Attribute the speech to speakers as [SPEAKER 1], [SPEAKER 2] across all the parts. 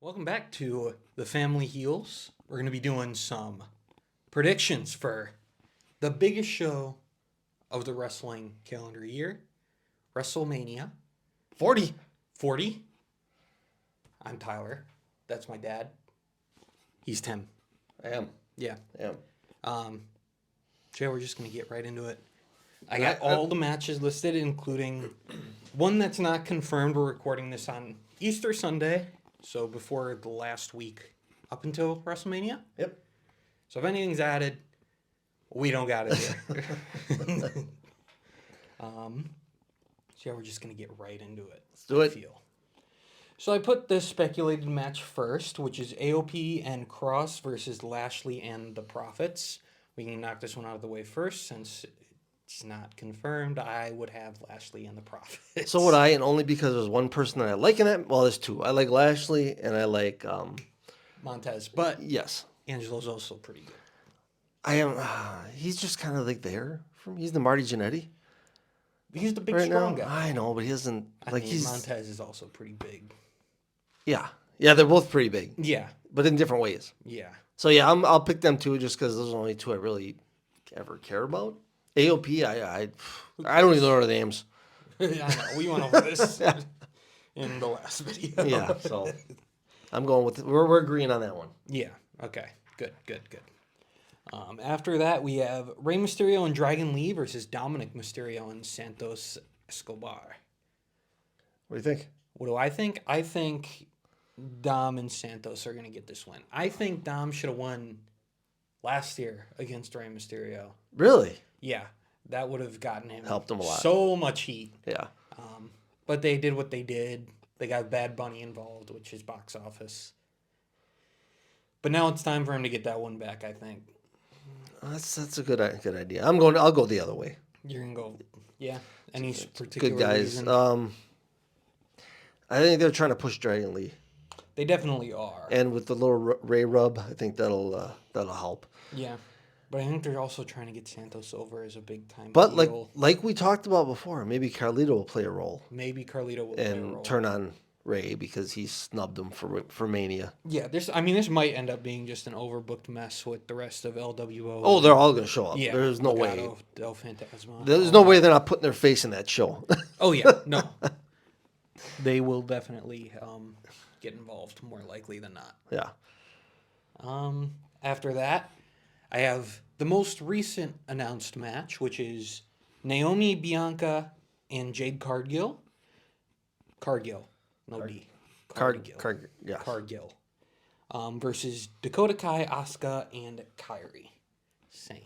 [SPEAKER 1] Welcome back to the Family Heals. We're going to be doing some predictions for the biggest show of the wrestling calendar year, Wrestlemania
[SPEAKER 2] 40.
[SPEAKER 1] 40. I'm Tyler. That's my dad. He's Tim.
[SPEAKER 2] I am.
[SPEAKER 1] Yeah.
[SPEAKER 2] I am.
[SPEAKER 1] Jay, we're just going to get right into it. I got all the matches listed, including one that's not confirmed. We're recording this on Easter Sunday, so before the last week up until WrestleMania.
[SPEAKER 2] Yep.
[SPEAKER 1] So if anything's added, we don't got it here. So yeah, we're just going to get right into it.
[SPEAKER 2] Let's do it.
[SPEAKER 1] So I put this speculated match first, which is AOP and Cross versus Lashley and the Profits. We can knock this one out of the way first since it's not confirmed. I would have Lashley and the Profits.
[SPEAKER 2] So would I, and only because there's one person that I like in that. Well, there's two. I like Lashley, and I like
[SPEAKER 1] Montez, but
[SPEAKER 2] yes,
[SPEAKER 1] Angelo's also pretty good.
[SPEAKER 2] I am. He's just kind of like there for me. He's the Marty Jannetty
[SPEAKER 1] He's the big
[SPEAKER 2] right
[SPEAKER 1] strong
[SPEAKER 2] now.
[SPEAKER 1] guy.
[SPEAKER 2] I know, but he doesn't he's
[SPEAKER 1] Montez is also pretty big.
[SPEAKER 2] yeah. They're both pretty big,
[SPEAKER 1] Yeah,
[SPEAKER 2] but in different ways.
[SPEAKER 1] yeah.
[SPEAKER 2] So yeah, I'll pick them too, just because those are the only two I really ever care about. AOP, I don't even know their names.
[SPEAKER 1] I know. We went over this in the last video.
[SPEAKER 2] Yeah, so I'm going with we're agreeing on that one.
[SPEAKER 1] Yeah. Okay. Good. After that, we have Rey Mysterio and Dragon Lee versus Dominic Mysterio and Santos Escobar.
[SPEAKER 2] What do you think?
[SPEAKER 1] What do I think? I think Dom and Santos are going to get this win. I think Dom should have won last year against Rey Mysterio.
[SPEAKER 2] Really?
[SPEAKER 1] Yeah, that would have gotten him
[SPEAKER 2] Helped him a lot.
[SPEAKER 1] So much heat.
[SPEAKER 2] Yeah.
[SPEAKER 1] But they did what they did. They got Bad Bunny involved, which is box office. But now it's time for him to get that one back, I think.
[SPEAKER 2] That's a good idea. I'll go the other way.
[SPEAKER 1] You're going to go, yeah? Any particular
[SPEAKER 2] Good guys.
[SPEAKER 1] reason?
[SPEAKER 2] I think they're trying to push Dragon Lee,
[SPEAKER 1] They definitely are.
[SPEAKER 2] and with the little Ray rub, I think that'll help.
[SPEAKER 1] Yeah. But I think they're also trying to get Santos over as a big time
[SPEAKER 2] But
[SPEAKER 1] heel.
[SPEAKER 2] like we talked about before, maybe Carlito will play a role
[SPEAKER 1] Maybe Carlito will play a role.
[SPEAKER 2] and turn on Ray because he snubbed him for Mania.
[SPEAKER 1] Yeah, this might end up being just an overbooked mess with the rest of LWO.
[SPEAKER 2] Oh, they're all going to show up.
[SPEAKER 1] Yeah,
[SPEAKER 2] There's no way.
[SPEAKER 1] Legado, Del Fantasma.
[SPEAKER 2] There's no way they're not putting their face in that show.
[SPEAKER 1] Oh, yeah. No. They will definitely get involved, more likely than not.
[SPEAKER 2] Yeah.
[SPEAKER 1] After that, I have the most recent announced match, which is Naomi, Bianca, and Jade Cargill. Cargill. No D. Cargill.
[SPEAKER 2] Yeah.
[SPEAKER 1] Cargill. Versus Dakota Kai, Asuka, and Kyrie. Same.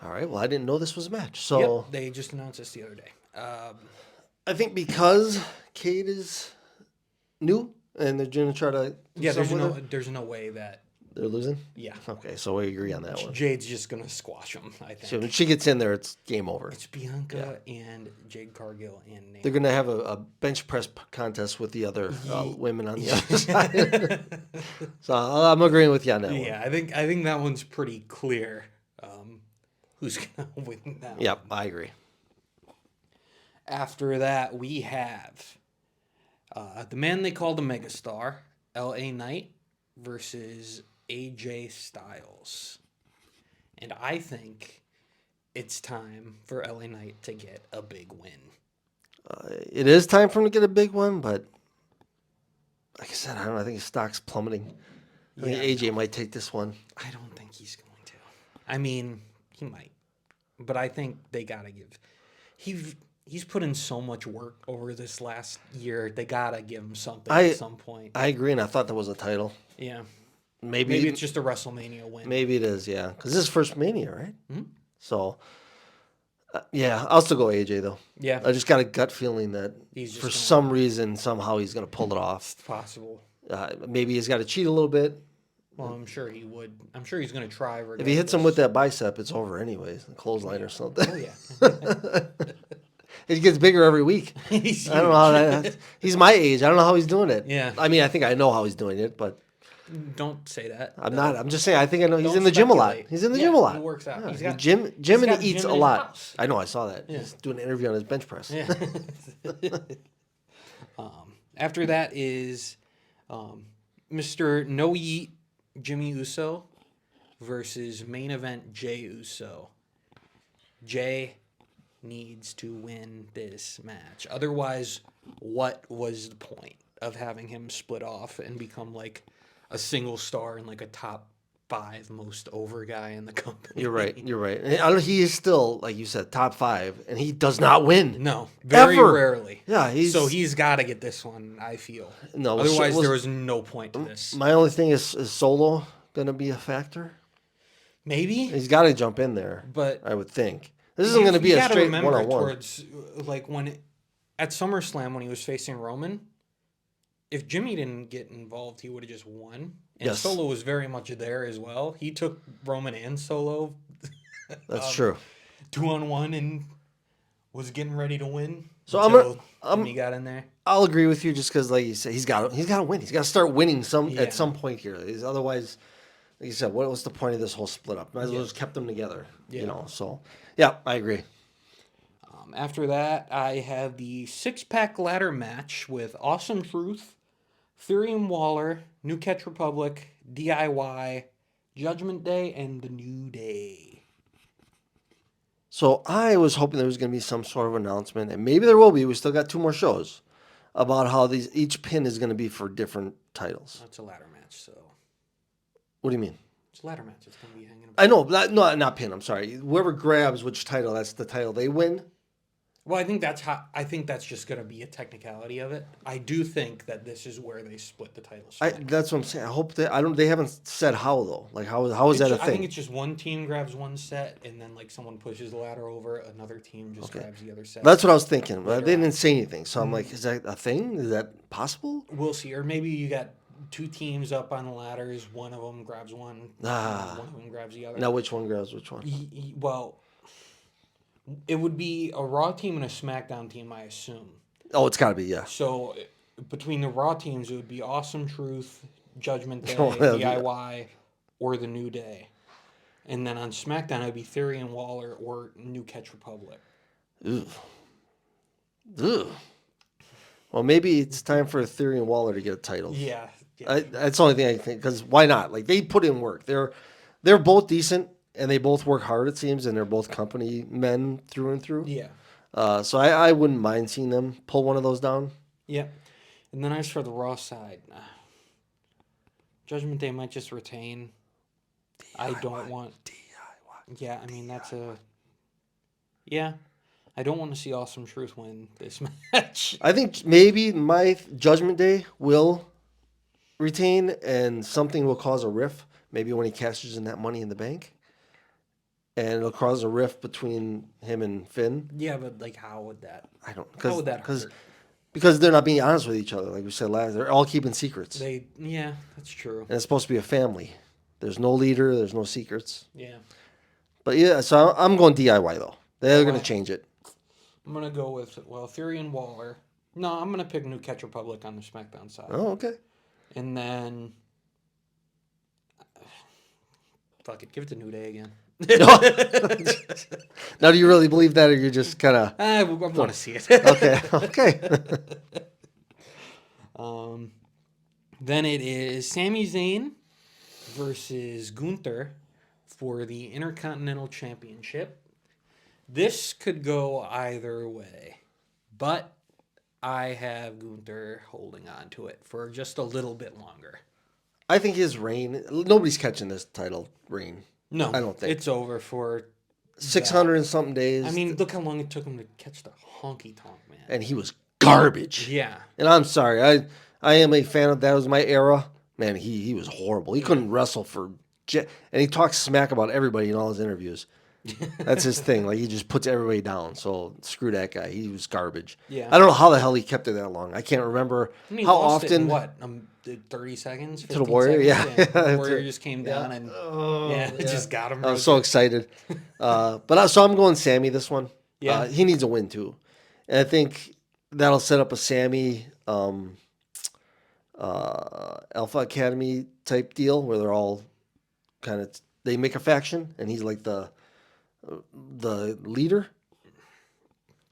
[SPEAKER 2] All right. Well, I didn't know this was a match. So
[SPEAKER 1] Yep, they just announced this the other day.
[SPEAKER 2] I think because Kate is new and they're going to try to do
[SPEAKER 1] Yeah,
[SPEAKER 2] something with her,
[SPEAKER 1] there's no way that.
[SPEAKER 2] they're losing.
[SPEAKER 1] Yeah.
[SPEAKER 2] Okay, so we agree on that one.
[SPEAKER 1] Jade's just gonna squash them. I think.
[SPEAKER 2] So when she gets in there, it's game over.
[SPEAKER 1] It's Bianca and Jade Cargill and Naomi.
[SPEAKER 2] They're going to have a bench press contest with the other women on the other side. So I'm agreeing with you on that one.
[SPEAKER 1] Yeah, I think that one's pretty clear. Who's gonna win that? one.
[SPEAKER 2] Yep, I agree.
[SPEAKER 1] After that, we have the man they call the Megastar, LA Knight, versus AJ Styles. And I think it's time for LA Knight to get a big win.
[SPEAKER 2] It is time for him to get a big one, but like I said, I don't know. I think his stock's plummeting. I think AJ might take this one.
[SPEAKER 1] I don't think he's going to. I mean, he might. But I think they got to give... He's put in so much work over this last year. They got to give him something at some point.
[SPEAKER 2] I agree, and I thought that was a title.
[SPEAKER 1] Yeah.
[SPEAKER 2] Maybe
[SPEAKER 1] it's just a WrestleMania win.
[SPEAKER 2] Maybe it is, yeah. Because this is first Mania, right?
[SPEAKER 1] Mm-hmm.
[SPEAKER 2] So, yeah, I'll still go AJ, though.
[SPEAKER 1] Yeah.
[SPEAKER 2] I just got a gut feeling that for some reason, somehow he's going to pull it off.
[SPEAKER 1] It's possible.
[SPEAKER 2] Maybe he's got to cheat a little bit.
[SPEAKER 1] Well, I'm sure he would. I'm sure he's going to try.
[SPEAKER 2] If he hits him with that bicep, it's over anyways. A clothesline or something.
[SPEAKER 1] Oh, yeah.
[SPEAKER 2] It gets bigger every week. I don't know how that... He's my age. I don't know how he's doing it.
[SPEAKER 1] Yeah.
[SPEAKER 2] I mean, I think I know how he's doing it, but...
[SPEAKER 1] Don't say that.
[SPEAKER 2] I'm not. I'm just saying. I think I know. He's
[SPEAKER 1] Don't
[SPEAKER 2] in the gym a lot.
[SPEAKER 1] speculate.
[SPEAKER 2] He's in the gym a lot.
[SPEAKER 1] He works out.
[SPEAKER 2] Yeah,
[SPEAKER 1] He's got
[SPEAKER 2] gym and
[SPEAKER 1] got
[SPEAKER 2] he
[SPEAKER 1] a
[SPEAKER 2] eats
[SPEAKER 1] gym
[SPEAKER 2] a
[SPEAKER 1] in his
[SPEAKER 2] lot.
[SPEAKER 1] house.
[SPEAKER 2] I know. I saw that.
[SPEAKER 1] Yeah.
[SPEAKER 2] He's doing an interview on his bench press.
[SPEAKER 1] Yeah. After that is Mr. No Yeet Jimmy Uso versus main event Jay Uso. Jay needs to win this match. Otherwise, what was the point of having him split off and become like a single star and like a top 5 most over guy in the company?
[SPEAKER 2] You're right. You're right. And he is still, like you said, top 5, and he does not win.
[SPEAKER 1] No, very
[SPEAKER 2] Ever.
[SPEAKER 1] rarely.
[SPEAKER 2] Yeah,
[SPEAKER 1] he's got to get this one, I feel.
[SPEAKER 2] No,
[SPEAKER 1] Otherwise, there was no point to this.
[SPEAKER 2] My only thing is Solo going to be a factor?
[SPEAKER 1] Maybe,
[SPEAKER 2] He's got to jump in there,
[SPEAKER 1] but
[SPEAKER 2] I would think. This isn't going to be a straight
[SPEAKER 1] remember
[SPEAKER 2] one-on-one.
[SPEAKER 1] towards like at SummerSlam when he was facing Roman. If Jimmy didn't get involved, he would have just won. And
[SPEAKER 2] Yes.
[SPEAKER 1] Solo was very much there as well. He took Roman and Solo.
[SPEAKER 2] That's true.
[SPEAKER 1] 2-on-1 and was getting ready to win.
[SPEAKER 2] So
[SPEAKER 1] until Jimmy got in there.
[SPEAKER 2] I'll agree with you just because, like you said, he's got to win. He's got to start winning
[SPEAKER 1] Yeah.
[SPEAKER 2] at some point here. Otherwise, like you said, what was the point of this whole split up? Might as well just kept them together.
[SPEAKER 1] Yeah.
[SPEAKER 2] You know. So yeah, I agree.
[SPEAKER 1] After that, I have the 6-pack ladder match with Awesome Truth, Theory and Waller, New Catch Republic, DIY, Judgment Day, and The New Day.
[SPEAKER 2] So I was hoping there was going to be some sort of announcement, and maybe there will be. We still got 2 more shows about how each pin is going to be for different titles.
[SPEAKER 1] That's a ladder match, so
[SPEAKER 2] What do you mean?
[SPEAKER 1] it's a ladder match. It's going to be hanging up.
[SPEAKER 2] I know, not pin. I'm sorry. Whoever grabs which title, that's the title they win.
[SPEAKER 1] Well, I think that's just going to be a technicality of it. I do think that this is where they split the titles.
[SPEAKER 2] That's what I'm saying. I hope they haven't said how though. Like how is that a thing?
[SPEAKER 1] I think it's just one team grabs one set, and then like someone pushes the ladder over, another team just grabs the other set.
[SPEAKER 2] That's what I was thinking. But they didn't say anything, so I'm like, is that a thing? Is that possible?
[SPEAKER 1] We'll see, or maybe you got 2 teams up on the ladders. One of them grabs one. One of them grabs the other.
[SPEAKER 2] Now which one grabs which one?
[SPEAKER 1] Well, it would be a Raw team and a SmackDown team, I assume.
[SPEAKER 2] Oh, it's got to be, yeah.
[SPEAKER 1] So between the Raw teams, it would be Awesome Truth, Judgment Day,
[SPEAKER 2] Oh, that'd be-
[SPEAKER 1] DIY, or The New Day. And then on SmackDown, it would be Theory and Waller or New Catch Republic.
[SPEAKER 2] Ugh. Well, maybe it's time for Theory and Waller to get a title.
[SPEAKER 1] Yeah.
[SPEAKER 2] That's the only thing I think. Because why not? Like they put in work. They're both decent and they both work hard. It seems, and they're both company men through and through.
[SPEAKER 1] Yeah.
[SPEAKER 2] So I wouldn't mind seeing them pull one of those down.
[SPEAKER 1] Yeah. And then as for the Raw side, Judgment Day might just retain. I don't want DIY. Yeah, I mean that's a. Yeah, I don't want to see Awesome Truth win this match.
[SPEAKER 2] I think maybe my Judgment Day will retain, and something will cause a rift. Maybe when he cashes in that Money in the Bank, and it'll cause a rift between him and Finn.
[SPEAKER 1] Yeah, but like, how would that?
[SPEAKER 2] I don't.
[SPEAKER 1] How would that hurt?
[SPEAKER 2] Because they're not being honest with each other, like we said last. They're all keeping secrets.
[SPEAKER 1] Yeah, that's true.
[SPEAKER 2] And it's supposed to be a family. There's no leader. There's no secrets.
[SPEAKER 1] Yeah.
[SPEAKER 2] But yeah, so I'm going DIY though. They're going to change it.
[SPEAKER 1] I'm going to go with, Theory and Waller. No, I'm going to pick New Catch Republic on the SmackDown side.
[SPEAKER 2] Oh, okay.
[SPEAKER 1] And then, fuck it, give it to New Day again.
[SPEAKER 2] Now, do you really believe that, or you're just kind of?
[SPEAKER 1] I want to see it.
[SPEAKER 2] Okay.
[SPEAKER 1] Then it is Sami Zayn versus Gunther for the Intercontinental Championship. This could go either way, but I have Gunther holding on to it for just a little bit longer.
[SPEAKER 2] I think his reign. Nobody's catching this title reign.
[SPEAKER 1] No,
[SPEAKER 2] I don't think
[SPEAKER 1] it's over for
[SPEAKER 2] 600 and something days.
[SPEAKER 1] I mean, look how long it took him to catch the honky tonk man.
[SPEAKER 2] And he was garbage.
[SPEAKER 1] Yeah.
[SPEAKER 2] And I'm sorry. I am a fan of that. Was my era. Man, he was horrible. He couldn't wrestle for. And he talks smack about everybody in all his interviews. That's his thing. Like he just puts everybody down. So screw that guy. He was garbage.
[SPEAKER 1] Yeah.
[SPEAKER 2] I don't know how the hell he kept it that long. I can't remember how
[SPEAKER 1] lost
[SPEAKER 2] often.
[SPEAKER 1] It in what 30 seconds
[SPEAKER 2] To the Warrior,
[SPEAKER 1] seconds?
[SPEAKER 2] yeah.
[SPEAKER 1] The Warrior just came down and it just got him.
[SPEAKER 2] I was so excited. So I'm going Sammy this one.
[SPEAKER 1] Yeah.
[SPEAKER 2] He needs a win too, and I think that'll set up a Sammy Alpha Academy type deal where they're all kind of they make a faction and he's like the leader.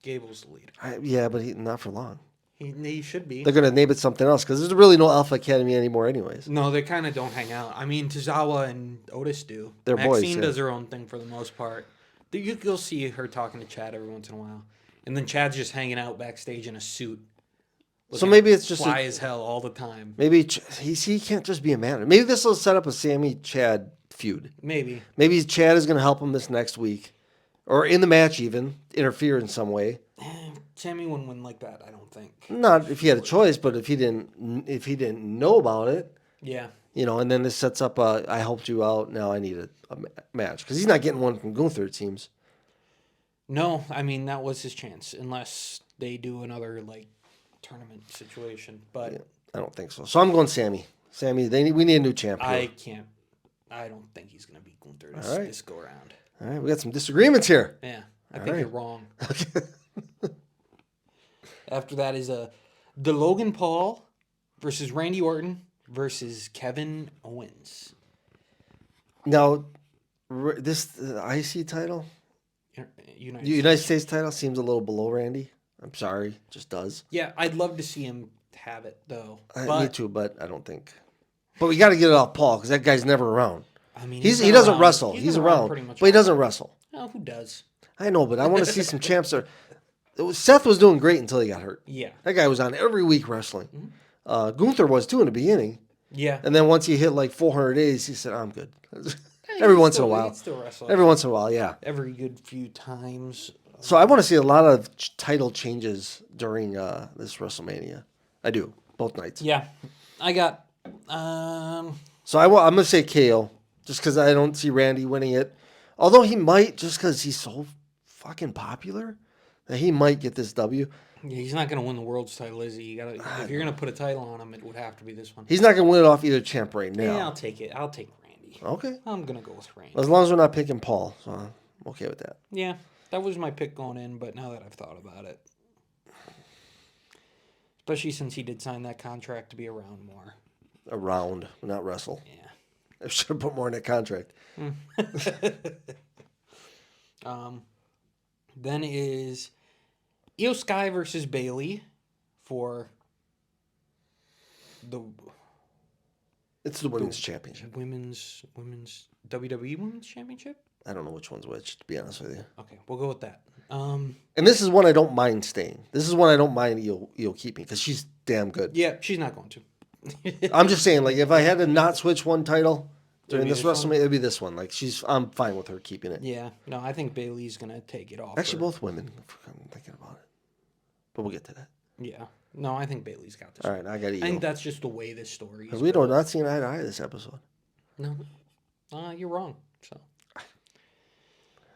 [SPEAKER 1] Gable's the leader.
[SPEAKER 2] Yeah, but not for long.
[SPEAKER 1] He should be.
[SPEAKER 2] They're going to name it something else because there's really no Alpha Academy anymore anyways.
[SPEAKER 1] No, they kind of don't hang out. I mean, Tozawa and Otis do.
[SPEAKER 2] They're boys,
[SPEAKER 1] Maxine
[SPEAKER 2] yeah.
[SPEAKER 1] does her own thing for the most part. You'll see her talking to Chad every once in a while. And then Chad's just hanging out backstage in a suit.
[SPEAKER 2] So maybe it's just
[SPEAKER 1] fly as hell all the time.
[SPEAKER 2] Maybe he can't just be a manager. Maybe this will set up a Sammy Chad feud.
[SPEAKER 1] Maybe
[SPEAKER 2] Chad is going to help him this next week, or in the match even interfere in some way.
[SPEAKER 1] Sammy wouldn't win like that, I don't think.
[SPEAKER 2] Not if he had a choice, but if he didn't know about it,
[SPEAKER 1] Yeah.
[SPEAKER 2] and then this sets up I helped you out. Now I need a match because he's not getting one from Gunther. It seems.
[SPEAKER 1] No, I mean that was his chance, unless they do another tournament situation. But
[SPEAKER 2] Yeah, I don't think so. So I'm going Sammy. Sammy, we need a new champ here.
[SPEAKER 1] I don't think he's gonna beat Gunther
[SPEAKER 2] All right.
[SPEAKER 1] this go around.
[SPEAKER 2] All right, we got some disagreements here.
[SPEAKER 1] Yeah, I
[SPEAKER 2] All
[SPEAKER 1] think
[SPEAKER 2] right.
[SPEAKER 1] you're wrong. After that is the Logan Paul versus Randy Orton versus Kevin Owens.
[SPEAKER 2] Now, this IC title, United States title, seems a little below Randy. I'm sorry, just does.
[SPEAKER 1] Yeah, I'd love to see him have it though.
[SPEAKER 2] Me too, but I don't think. But we got to get it off Paul because that guy's never around.
[SPEAKER 1] I mean,
[SPEAKER 2] he
[SPEAKER 1] been
[SPEAKER 2] doesn't
[SPEAKER 1] around.
[SPEAKER 2] wrestle.
[SPEAKER 1] He's
[SPEAKER 2] He's
[SPEAKER 1] been
[SPEAKER 2] around,
[SPEAKER 1] pretty much
[SPEAKER 2] but he
[SPEAKER 1] all
[SPEAKER 2] doesn't wrestle.
[SPEAKER 1] Oh, who does?
[SPEAKER 2] I know, but I want to see some champs. Seth was doing great until he got hurt.
[SPEAKER 1] Yeah.
[SPEAKER 2] That guy was on every week wrestling. Gunther was too in the beginning.
[SPEAKER 1] Yeah.
[SPEAKER 2] And then once he hit 400 days, he said, I'm good. Every once in a while.
[SPEAKER 1] Still wrestle.
[SPEAKER 2] Every once in a while, yeah.
[SPEAKER 1] Every good few times.
[SPEAKER 2] So I want to see a lot of title changes during this WrestleMania. I do, both nights.
[SPEAKER 1] Yeah. I got...
[SPEAKER 2] So I'm going to say KO, just because I don't see Randy winning it. Although he might, just because he's so fucking popular, that he might get this W.
[SPEAKER 1] Yeah, he's not going to win the world's title, is he? If you're going to put a title on him, it would have to be this one.
[SPEAKER 2] He's not going to win it off either champ right now.
[SPEAKER 1] Yeah, I'll take it. I'll take Randy.
[SPEAKER 2] Okay.
[SPEAKER 1] I'm going to go with Randy.
[SPEAKER 2] As long as we're not picking Paul, so I'm okay with that.
[SPEAKER 1] Yeah, that was my pick going in, but now that I've thought about it. Especially since he did sign that contract to be around more.
[SPEAKER 2] Around, not wrestle.
[SPEAKER 1] Yeah.
[SPEAKER 2] I should have put more in that contract.
[SPEAKER 1] Then is Io Sky versus Bailey for the
[SPEAKER 2] It's the women's championship.
[SPEAKER 1] women's WWE Women's Championship.
[SPEAKER 2] I don't know which one's which, to be honest with you.
[SPEAKER 1] Okay, we'll go with that.
[SPEAKER 2] And this is one I don't mind staying. This is one I don't mind Io keeping because she's damn good.
[SPEAKER 1] Yeah, she's not going to.
[SPEAKER 2] I'm just saying, if I had to not switch one title during
[SPEAKER 1] It'd be
[SPEAKER 2] this
[SPEAKER 1] this one?
[SPEAKER 2] WrestleMania, it'd be this one. I'm fine with her keeping it.
[SPEAKER 1] Yeah, no, I think Bailey's gonna take it off.
[SPEAKER 2] Actually,
[SPEAKER 1] her.
[SPEAKER 2] both women. I'm thinking about it, but we'll get to that.
[SPEAKER 1] Yeah, no, I think Bailey's got this.
[SPEAKER 2] All right, I got Io.
[SPEAKER 1] I think that's just the way this story is.
[SPEAKER 2] We don't not seeing eye to eye this episode.
[SPEAKER 1] No, you're wrong. So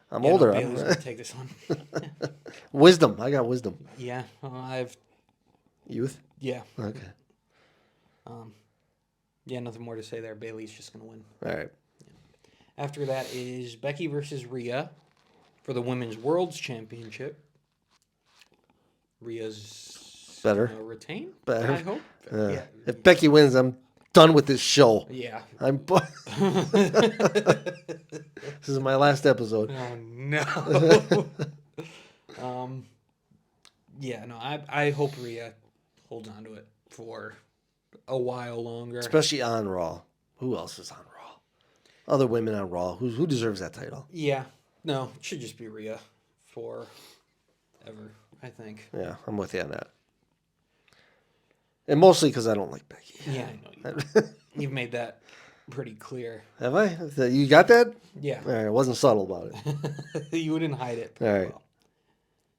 [SPEAKER 2] I'm
[SPEAKER 1] yeah, no,
[SPEAKER 2] older.
[SPEAKER 1] Bailey's gonna take this one.
[SPEAKER 2] Wisdom. I got wisdom.
[SPEAKER 1] Yeah, I've
[SPEAKER 2] Youth.
[SPEAKER 1] yeah.
[SPEAKER 2] Okay.
[SPEAKER 1] Yeah, nothing more to say there. Bailey's just going to win.
[SPEAKER 2] All right.
[SPEAKER 1] After that is Becky versus Rhea for the Women's World's Championship. Rhea's
[SPEAKER 2] Better.
[SPEAKER 1] gonna retain,
[SPEAKER 2] Better.
[SPEAKER 1] I hope.
[SPEAKER 2] Yeah. If Becky wins, I'm done with this show.
[SPEAKER 1] Yeah.
[SPEAKER 2] This is my last episode.
[SPEAKER 1] Oh, no. Yeah, no, I hope Rhea holds on to it for a while longer.
[SPEAKER 2] Especially on Raw. Who else is on Raw? Other women on Raw. Who deserves that title?
[SPEAKER 1] Yeah. No, it should just be Rhea forever, I think.
[SPEAKER 2] Yeah, I'm with you on that. And mostly because I don't like Becky.
[SPEAKER 1] Yeah, I know you. You've made that pretty clear.
[SPEAKER 2] Have I? You got that?
[SPEAKER 1] Yeah.
[SPEAKER 2] All right, I wasn't subtle about it.
[SPEAKER 1] You wouldn't hide it pretty
[SPEAKER 2] All right.
[SPEAKER 1] well.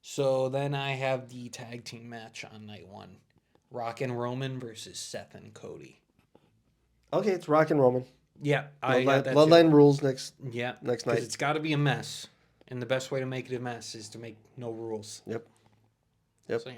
[SPEAKER 1] So then I have the tag team match on night one. Rock and Roman versus Seth and Cody.
[SPEAKER 2] Okay, it's Rock and Roman.
[SPEAKER 1] Yeah, I got that too.
[SPEAKER 2] Bloodline rules next
[SPEAKER 1] Yeah,
[SPEAKER 2] next
[SPEAKER 1] 'cause
[SPEAKER 2] night.
[SPEAKER 1] it's got to be a mess, and the best way to make it a mess is to make no rules.
[SPEAKER 2] Yep.
[SPEAKER 1] So yeah.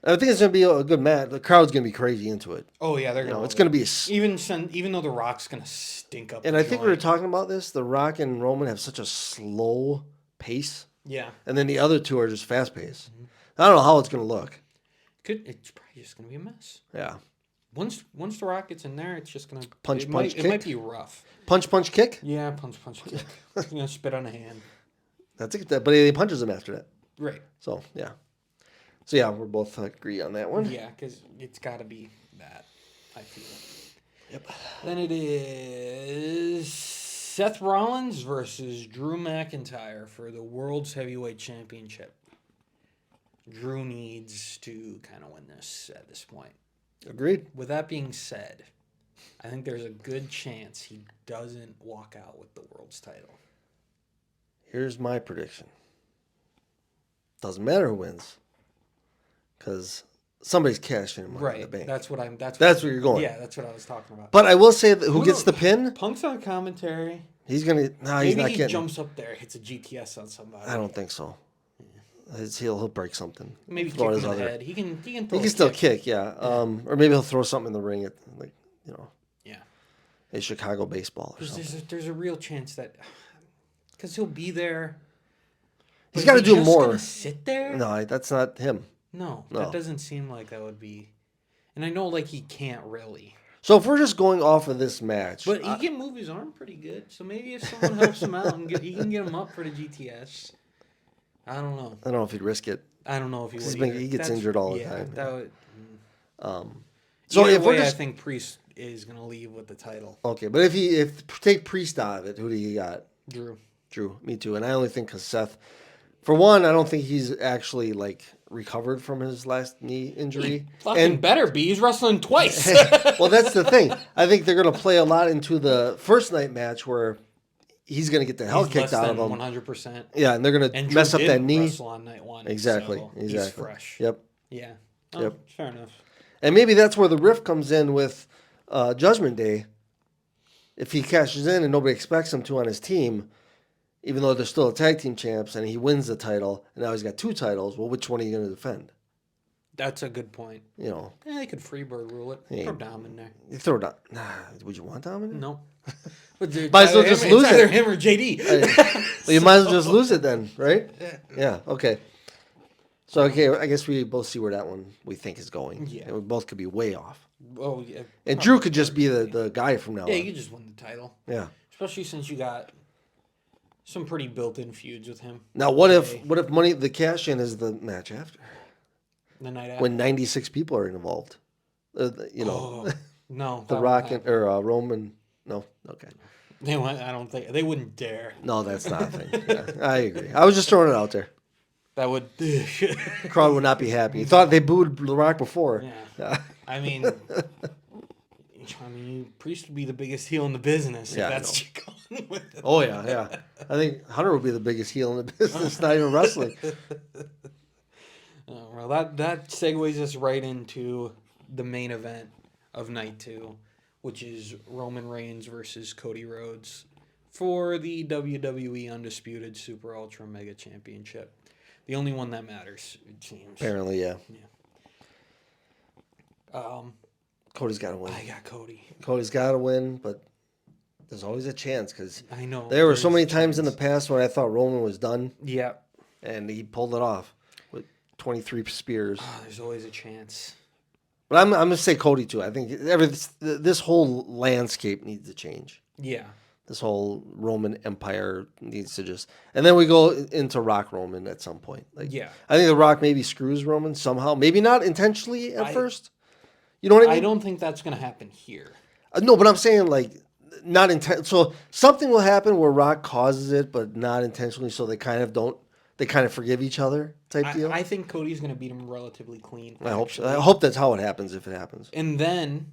[SPEAKER 2] I think it's going to be a good match. The crowd's going to be crazy into it.
[SPEAKER 1] Oh yeah, they're gonna.
[SPEAKER 2] It's going to be
[SPEAKER 1] even though the Rock's gonna stink up.
[SPEAKER 2] And
[SPEAKER 1] the
[SPEAKER 2] I think we were
[SPEAKER 1] joint.
[SPEAKER 2] talking about this. The Rock and Roman have such a slow pace,
[SPEAKER 1] Yeah,
[SPEAKER 2] and then the other two are just fast paced. I don't know how it's going to look.
[SPEAKER 1] it's probably just gonna be a mess.
[SPEAKER 2] Yeah.
[SPEAKER 1] Once the Rock gets in there, it's just gonna
[SPEAKER 2] Punch,
[SPEAKER 1] It
[SPEAKER 2] punch,
[SPEAKER 1] might, it might
[SPEAKER 2] kick?
[SPEAKER 1] be rough.
[SPEAKER 2] Punch, kick.
[SPEAKER 1] Yeah, punch, kick. He's gonna spit on a hand.
[SPEAKER 2] That's it. But he punches him after that.
[SPEAKER 1] Right.
[SPEAKER 2] So yeah. So yeah, we're both agree on that one.
[SPEAKER 1] Yeah, because it's got to be that, I feel.
[SPEAKER 2] Yep.
[SPEAKER 1] Then it is Seth Rollins versus Drew McIntyre for the World's Heavyweight Championship. Drew needs to kind of win this at this point.
[SPEAKER 2] Agreed.
[SPEAKER 1] With that being said, I think there's a good chance he doesn't walk out with the world's title.
[SPEAKER 2] Here's my prediction. Doesn't matter who wins, because somebody's cashing in money in the bank.
[SPEAKER 1] That's where
[SPEAKER 2] you're going.
[SPEAKER 1] Yeah, that's what I was talking about.
[SPEAKER 2] But I will say that who gets the pin?
[SPEAKER 1] Punk's on commentary.
[SPEAKER 2] He's gonna. No, he's
[SPEAKER 1] Maybe
[SPEAKER 2] not
[SPEAKER 1] he
[SPEAKER 2] getting.
[SPEAKER 1] jumps up there, hits a GTS on somebody.
[SPEAKER 2] I don't think so. He'll break something.
[SPEAKER 1] Maybe
[SPEAKER 2] Throw
[SPEAKER 1] kick him in
[SPEAKER 2] his
[SPEAKER 1] the
[SPEAKER 2] other-
[SPEAKER 1] head. He can
[SPEAKER 2] He
[SPEAKER 1] throw
[SPEAKER 2] can
[SPEAKER 1] a
[SPEAKER 2] still
[SPEAKER 1] kick.
[SPEAKER 2] kick, yeah. Or maybe he'll throw something in the ring at
[SPEAKER 1] Yeah.
[SPEAKER 2] a Chicago baseball or something.
[SPEAKER 1] There's a real chance that because he'll be there.
[SPEAKER 2] He's
[SPEAKER 1] But
[SPEAKER 2] got to
[SPEAKER 1] is
[SPEAKER 2] do
[SPEAKER 1] he just
[SPEAKER 2] more.
[SPEAKER 1] gonna sit there?
[SPEAKER 2] No, that's not him.
[SPEAKER 1] No,
[SPEAKER 2] No.
[SPEAKER 1] that doesn't seem like that would be. And I know like he can't really,
[SPEAKER 2] So if we're just going off of this match,
[SPEAKER 1] but he can move his arm pretty good. So maybe if someone helps him out and he can get him up for the GTS. I don't know.
[SPEAKER 2] I don't know if he'd risk it.
[SPEAKER 1] I don't know if he would.
[SPEAKER 2] He gets injured all the time.
[SPEAKER 1] That would,
[SPEAKER 2] So
[SPEAKER 1] either
[SPEAKER 2] if we're
[SPEAKER 1] way,
[SPEAKER 2] just
[SPEAKER 1] I think Priest is gonna leave with the title.
[SPEAKER 2] okay, but if take Priest out of it, who do you got?
[SPEAKER 1] Drew.
[SPEAKER 2] Me too. And I only think because Seth, for one, I don't think he's actually like recovered from his last knee injury.
[SPEAKER 1] Fucking better be. He's wrestling twice.
[SPEAKER 2] Well, that's the thing. I think they're going to play a lot into the first night match where he's going to get the hell kicked out of him.
[SPEAKER 1] 100%.
[SPEAKER 2] Yeah, and they're going to mess up that knee.
[SPEAKER 1] Wrestle on night one.
[SPEAKER 2] Exactly.
[SPEAKER 1] So
[SPEAKER 2] Exactly.
[SPEAKER 1] He's fresh.
[SPEAKER 2] Yep.
[SPEAKER 1] Yeah. Oh,
[SPEAKER 2] Yep.
[SPEAKER 1] Fair enough.
[SPEAKER 2] And maybe that's where the rift comes in with Judgment Day. If he cashes in and nobody expects him to on his team, even though they're still a tag team champs, and he wins the title, and now he's got 2 titles, well, which one are you going to defend?
[SPEAKER 1] That's a good point.
[SPEAKER 2] You know.
[SPEAKER 1] Yeah, they could freebird rule it.
[SPEAKER 2] Yeah.
[SPEAKER 1] Throw Dom in there.
[SPEAKER 2] You throw Dom. Nah, would you want Dom in there?
[SPEAKER 1] No. But
[SPEAKER 2] Might as well just lose
[SPEAKER 1] it's either
[SPEAKER 2] it.
[SPEAKER 1] him or JD.
[SPEAKER 2] Well, you might as well just lose it then, right? Yeah, okay. So, okay, I guess we both see where that one we think is going.
[SPEAKER 1] Yeah.
[SPEAKER 2] And we both could be way off.
[SPEAKER 1] Oh, yeah.
[SPEAKER 2] And Drew could just be the guy from now
[SPEAKER 1] Yeah,
[SPEAKER 2] on.
[SPEAKER 1] you could just win the title.
[SPEAKER 2] Yeah.
[SPEAKER 1] Especially since you got some pretty built-in feuds with him.
[SPEAKER 2] Now, what if the cash-in is the match after?
[SPEAKER 1] The night after.
[SPEAKER 2] When 96 people are involved?
[SPEAKER 1] Oh, no.
[SPEAKER 2] The
[SPEAKER 1] that
[SPEAKER 2] Rock
[SPEAKER 1] won't
[SPEAKER 2] or Roman. No, okay.
[SPEAKER 1] I don't think they wouldn't dare.
[SPEAKER 2] No, that's not a thing. Yeah, I agree. I was just throwing it out there.
[SPEAKER 1] That would.
[SPEAKER 2] The crowd would not be happy. You thought they booed The Rock before.
[SPEAKER 1] Yeah. I mean, Priest would be the biggest heel in the business.
[SPEAKER 2] Yeah,
[SPEAKER 1] if that's what you're going with it.
[SPEAKER 2] Oh yeah, yeah. I think Hunter would be the biggest heel in the business, not even wrestling.
[SPEAKER 1] Well, that segues us right into the main event of night 2, which is Roman Reigns versus Cody Rhodes for the WWE Undisputed Super Ultra Mega Championship. The only one that matters, it seems.
[SPEAKER 2] Apparently, yeah. Cody's got to win.
[SPEAKER 1] I got Cody.
[SPEAKER 2] Cody's got to win, but there's always a chance because
[SPEAKER 1] I know
[SPEAKER 2] there were so
[SPEAKER 1] there's
[SPEAKER 2] many
[SPEAKER 1] a
[SPEAKER 2] times in the
[SPEAKER 1] chance.
[SPEAKER 2] past when I thought Roman was done,
[SPEAKER 1] Yeah.
[SPEAKER 2] and he pulled it off with 23 spears.
[SPEAKER 1] There's always a chance.
[SPEAKER 2] But I'm gonna say Cody too. I think this whole landscape needs to change.
[SPEAKER 1] Yeah.
[SPEAKER 2] This whole Roman Empire needs to just, and then we go into Rock Roman at some point. Like,
[SPEAKER 1] Yeah.
[SPEAKER 2] I think the Rock maybe screws Roman somehow, maybe not intentionally at first. You know what I mean?
[SPEAKER 1] I don't think that's going to happen here.
[SPEAKER 2] No, but I'm saying like not intent. So something will happen where Rock causes it, but not intentionally. So they kind of forgive each other type deal.
[SPEAKER 1] I think Cody's going to beat him relatively clean.
[SPEAKER 2] I hope so.
[SPEAKER 1] actually.
[SPEAKER 2] I hope that's how it happens if it happens.
[SPEAKER 1] And then,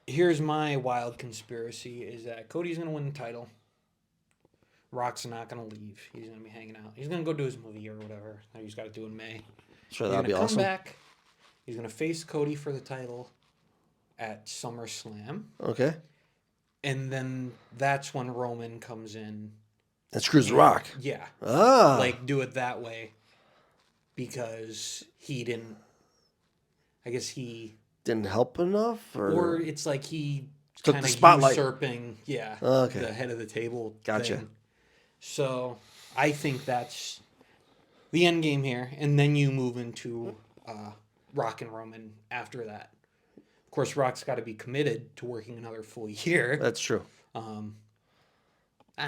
[SPEAKER 1] here's my wild conspiracy, is that Cody's going to win the title. Rock's not going to leave. He's going to be hanging out. He's going to go do his movie or whatever that he's got to do in May.
[SPEAKER 2] Sure,
[SPEAKER 1] He's
[SPEAKER 2] that'd be
[SPEAKER 1] going to come
[SPEAKER 2] awesome.
[SPEAKER 1] back. He's going to face Cody for the title at SummerSlam.
[SPEAKER 2] Okay.
[SPEAKER 1] And then that's when Roman comes in.
[SPEAKER 2] And screws the Rock.
[SPEAKER 1] Yeah.
[SPEAKER 2] Ah.
[SPEAKER 1] Like, do it that way. Because he didn't... I guess he...
[SPEAKER 2] Didn't help enough?
[SPEAKER 1] Or it's like he
[SPEAKER 2] Took
[SPEAKER 1] kind
[SPEAKER 2] the
[SPEAKER 1] of
[SPEAKER 2] spotlight.
[SPEAKER 1] usurping,
[SPEAKER 2] Okay.
[SPEAKER 1] the head of the table.
[SPEAKER 2] Gotcha.
[SPEAKER 1] Thing. So I think that's the end game here, and then you move into Rock and Roman after that. Of course, Rock's got to be committed to working another full year.
[SPEAKER 2] That's true.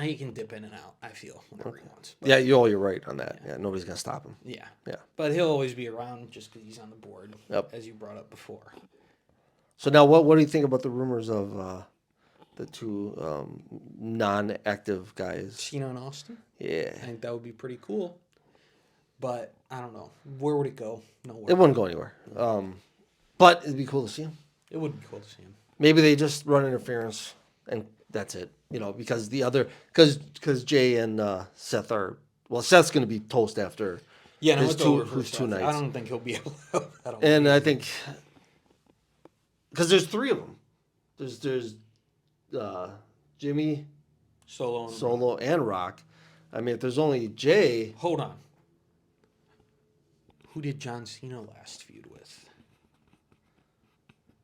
[SPEAKER 1] He can dip in and out, I feel, whenever he wants. But,
[SPEAKER 2] Yeah, you're right on that. Yeah, nobody's gonna stop him.
[SPEAKER 1] yeah.
[SPEAKER 2] Yeah.
[SPEAKER 1] But he'll always be around just because he's on the board,
[SPEAKER 2] Yep.
[SPEAKER 1] as you brought up before.
[SPEAKER 2] So now, what do you think about the rumors of the two non-active guys?
[SPEAKER 1] Cena and Austin?
[SPEAKER 2] Yeah,
[SPEAKER 1] I think that would be pretty cool. But I don't know. Where would it go? Nowhere.
[SPEAKER 2] it wouldn't go anywhere. But it'd be cool to see him.
[SPEAKER 1] It would be cool to see him.
[SPEAKER 2] Maybe they just run interference and that's it. Because because Jay and Seth are Seth's going to be toast after.
[SPEAKER 1] Yeah, no,
[SPEAKER 2] his
[SPEAKER 1] it's
[SPEAKER 2] two-
[SPEAKER 1] over for
[SPEAKER 2] his
[SPEAKER 1] Seth.
[SPEAKER 2] 2 nights.
[SPEAKER 1] I don't think he'll be able to help that all.
[SPEAKER 2] And I think because there's 3 of them. There's Jimmy,
[SPEAKER 1] Solo
[SPEAKER 2] and Rock. I mean, if there's only Jay,
[SPEAKER 1] Hold on. Who did John Cena last feud with?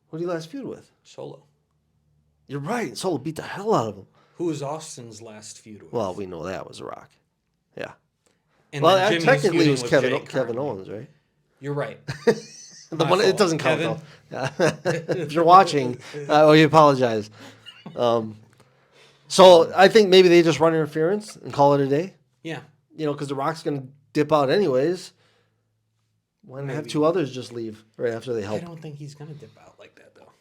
[SPEAKER 2] who did he last feud with?
[SPEAKER 1] Solo.
[SPEAKER 2] You're right. Solo beat the hell out of him.
[SPEAKER 1] Who was Austin's last feud with?
[SPEAKER 2] Well, we know that was Rock. Yeah.
[SPEAKER 1] And
[SPEAKER 2] Well,
[SPEAKER 1] then Jimmy's
[SPEAKER 2] technically it
[SPEAKER 1] feuding
[SPEAKER 2] was
[SPEAKER 1] with
[SPEAKER 2] Kevin
[SPEAKER 1] Jay
[SPEAKER 2] Kevin
[SPEAKER 1] currently.
[SPEAKER 2] Owens, right?
[SPEAKER 1] You're right.
[SPEAKER 2] The
[SPEAKER 1] My
[SPEAKER 2] one it
[SPEAKER 1] fault.
[SPEAKER 2] doesn't count
[SPEAKER 1] Kevin.
[SPEAKER 2] though. Yeah. If you're watching, you apologize. So I think maybe they just run interference and call it a day.
[SPEAKER 1] Yeah.
[SPEAKER 2] Because The Rock's going to dip out anyways. Why not have
[SPEAKER 1] Maybe.
[SPEAKER 2] 2 others just leave right after they
[SPEAKER 1] I
[SPEAKER 2] help?
[SPEAKER 1] don't think he's going to dip out like that, though.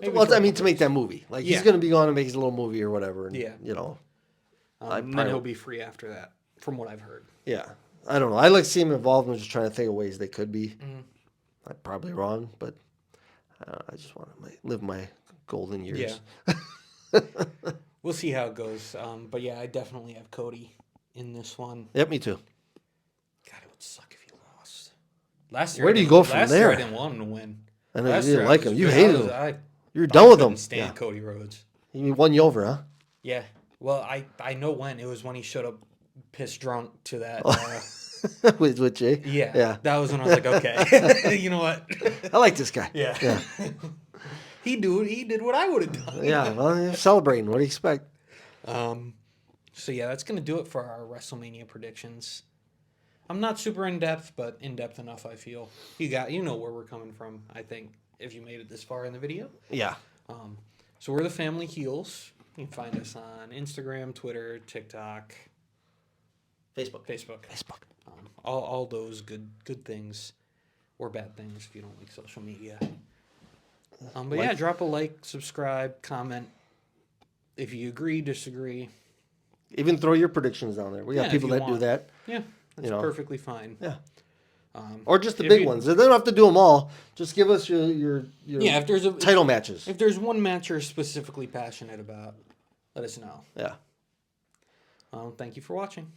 [SPEAKER 1] Maybe
[SPEAKER 2] Well,
[SPEAKER 1] for a
[SPEAKER 2] I mean,
[SPEAKER 1] couple
[SPEAKER 2] to make that movie, like he's
[SPEAKER 1] Yeah.
[SPEAKER 2] going to be going to make his little movie or whatever. And,
[SPEAKER 1] Yeah.
[SPEAKER 2] I
[SPEAKER 1] And then
[SPEAKER 2] probably-
[SPEAKER 1] he'll be free after that, from what I've heard.
[SPEAKER 2] Yeah, I don't know. I like to see him involved. I'm just trying to think of ways they could be.
[SPEAKER 1] Mm-hmm.
[SPEAKER 2] I'm probably wrong, but I just want to live my golden years.
[SPEAKER 1] Yeah. We'll see how it goes. But yeah, I definitely have Cody in this one.
[SPEAKER 2] Yep, me too.
[SPEAKER 1] God, it would suck if he lost. Last year,
[SPEAKER 2] Where
[SPEAKER 1] I
[SPEAKER 2] do you
[SPEAKER 1] didn't-
[SPEAKER 2] go from
[SPEAKER 1] last
[SPEAKER 2] there?
[SPEAKER 1] Year I didn't want him to win.
[SPEAKER 2] I know
[SPEAKER 1] Last
[SPEAKER 2] you
[SPEAKER 1] year
[SPEAKER 2] didn't
[SPEAKER 1] I
[SPEAKER 2] like
[SPEAKER 1] was
[SPEAKER 2] him. You
[SPEAKER 1] good.
[SPEAKER 2] hated
[SPEAKER 1] I was-
[SPEAKER 2] him.
[SPEAKER 1] I
[SPEAKER 2] You're done with
[SPEAKER 1] couldn't
[SPEAKER 2] him.
[SPEAKER 1] stand
[SPEAKER 2] Yeah.
[SPEAKER 1] Cody Rhodes.
[SPEAKER 2] He won you over, huh?
[SPEAKER 1] Yeah. Well, I know when. It was when he showed up pissed drunk to that.
[SPEAKER 2] with Jay.
[SPEAKER 1] Yeah.
[SPEAKER 2] Yeah.
[SPEAKER 1] That was when I was like, okay. You know what?
[SPEAKER 2] I like this guy.
[SPEAKER 1] Yeah.
[SPEAKER 2] Yeah.
[SPEAKER 1] He did what I would have done.
[SPEAKER 2] Yeah. Well, you're celebrating. What do you expect?
[SPEAKER 1] So yeah, that's gonna do it for our WrestleMania predictions. I'm not super in depth, but in depth enough. I feel you know where we're coming from. I think if you made it this far in the video.
[SPEAKER 2] Yeah.
[SPEAKER 1] So we're the Family Heels. You can find us on Instagram, Twitter, TikTok, Facebook. All those good things or bad things if you don't like social media. But yeah, drop a like, subscribe, comment. If you agree, disagree.
[SPEAKER 2] Even throw your predictions down there. We got
[SPEAKER 1] Yeah, if
[SPEAKER 2] people
[SPEAKER 1] you
[SPEAKER 2] that do
[SPEAKER 1] want.
[SPEAKER 2] that.
[SPEAKER 1] Yeah, that's perfectly fine.
[SPEAKER 2] Yeah. Or just the
[SPEAKER 1] if
[SPEAKER 2] big
[SPEAKER 1] you-
[SPEAKER 2] ones. They don't have to do them all. Just give us your
[SPEAKER 1] Yeah, if there's
[SPEAKER 2] title matches.
[SPEAKER 1] if there's one match you're specifically passionate about, let us know.
[SPEAKER 2] Yeah.
[SPEAKER 1] Thank you for watching.